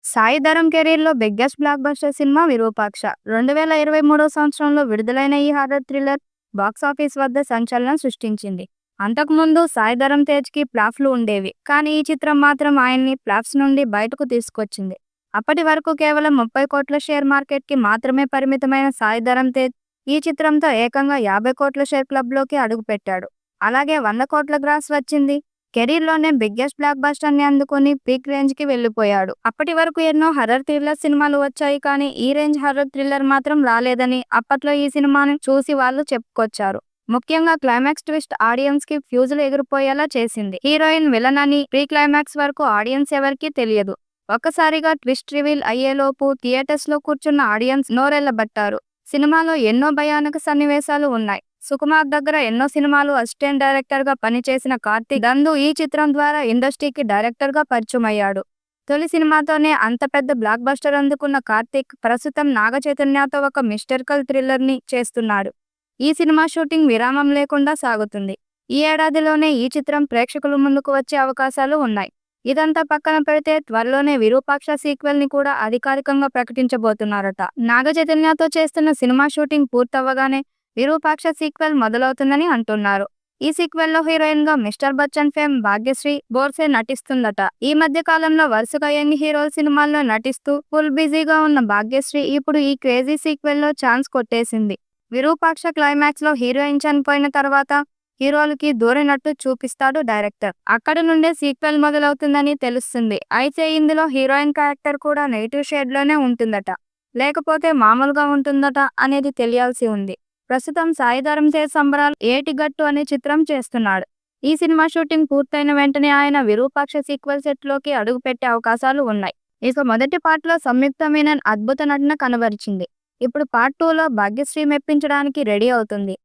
సాయి ధరమ్ కెరీర్‌లో biggest block buster cinema 'Virupaksha'. 2023 సంవత్సరంలో విడుదలైన ఈ హారర్ థ్రిల్లర్ బాక్సాఫీస్ వద్ద సంచలనం సృష్టించింది. అంతకుముందు సాయి ధరమ్ తేజ్‌కి ఫ్లాప్‌లు ఉండేవి. కానీ ఈ చిత్రం మాత్రం ఆయన్ని ఫ్లాప్స్ నుండి బయటకు తీసుకొచ్చింది. అప్పటి వరకు కేవలం 30 కోట్ల షేర్ మార్కెట్‌కి మాత్రమే పరిమితమైన సాయి ధరమ్ తేజ్ ఈ చిత్రంతో ఏకంగా 50 కోట్ల షేర్ క్లబ్‌లోకి అడుగుపెట్టాడు. అలాగే 100 కోట్ల గ్రాస్ వచ్చింది. కెరీర్‌లోనే బిగ్గెస్ట్ బ్లాక్ బస్టర్‌ని అందుకొని పీక్ రేంజ్‌కి వెళ్లిపోయాడు. అప్పటి వరకు ఎన్నో హారర్ థ్రిల్లర్ సినిమాలు వచ్చాయి కానీ ఈ రేంజ్ హారర్ థ్రిల్లర్ మాత్రం రాలేదని అప్పట్లో ఈ సినిమాను చూసి వాళ్ళు చెప్పుకొచ్చారు. ముఖ్యంగా క్లైమాక్స్ ట్విస్ట్ ఆడియన్స్‌కి ఫ్యూజులు ఎగిరిపోయేలా చేసింది. హీరోయిన్ విలన్ అని ప్రీ క్లైమాక్స్ వరకు ఆడియన్స్ ఎవరికీ తెలియదు. ఒక్కసారిగా ట్విస్ట్ రివీల్ అయ్యేలోపు థియేటర్స్‌లో కూర్చున్న ఆడియన్స్ నోరెళ్లబట్టారు. సినిమాలో ఎన్నో భయానక సన్నివేశాలు ఉన్నాయి. సుకుమార్ దగ్గర ఎన్నో సినిమాలు అసిస్టెంట్ డైరెక్టర్ గా పనిచేసిన కార్తీక్ దందు ఈ చిత్రం ద్వారా ఇండస్ట్రీకి డైరెక్టర్ గా పరిచయమయ్యాడు. తొలి సినిమాతోనే అంత పెద్ద బ్లాక్ బస్టర్ అందుకున్న కార్తీక్ ప్రస్తుతం నాగ చైతన్యతో ఒక మిస్టరికల్ థ్రిల్లర్ ని చేస్తున్నాడు. ఈ సినిమా షూటింగ్ విరామం లేకుండా సాగుతుంది. ఈ ఏడాదిలోనే ఈ చిత్రం ప్రేక్షకుల ముందుకు వచ్చే అవకాశాలు ఉన్నాయి. ఇదంతా పక్కన పెడితే త్వరలోనే విరూపాక్ష సీక్వెల్ ని కూడా అధికారికంగా ప్రకటించబోతున్నారట. నాగ చైతన్యతో చేస్తున్న సినిమా షూటింగ్ పూర్తవ్వగానే విరూపాక్ష సీక్వెల్ మొదలవుతుందని అంటున్నారు. ఈ సీక్వెల్ లో హీరోయిన్ గా మిస్టర్ బచ్చన్ ఫేమ్ భాగ్యశ్రీ బోర్సే నటిస్తుందట. ఈ మధ్య కాలంలో వరుసగా యంగ్ హీరోల సినిమాల్లో నటిస్తూ ఫుల్ బిజీగా ఉన్న భాగ్యశ్రీ ఇప్పుడు ఈ క్రేజీ సీక్వెల్ లో ఛాన్స్ కొట్టేసింది. విరూపాక్ష క్లైమాక్స్ లో హీరోయిన్ చనిపోయిన తర్వాత హీరోలకి దూరినట్టు చూపిస్తాడు డైరెక్టర్. అక్కడి నుండే సీక్వెల్ మొదలవుతుందని తెలుస్తుంది. అయితే ఇందులో హీరోయిన్ క్యారెక్టర్ కూడా నెగిటివ్ షేడ్ లోనే ఉంటుందట, లేకపోతే మామూలుగా ఉంటుందట అనేది తెలియాల్సి ఉంది. ప్రస్తుతం సాయి ధరమ్ తేజ్ సంబరాలు ఏటిగట్టు అనే చిత్రం చేస్తున్నాడు. ఈ సినిమా షూటింగ్ పూర్తయిన వెంటనే ఆయన విరూపాక్ష సీక్వెల్ సెట్ లోకి అడుగు పెట్టే అవకాశాలు ఉన్నాయి. ఇక మొదటి పార్ట్ లో సంయుక్త మీనన్ అద్భుత నటన కనబరిచింది. ఇప్పుడు పార్ట్ 2లో భాగ్యశ్రీ మెప్పించడానికి రెడీ అవుతుంది.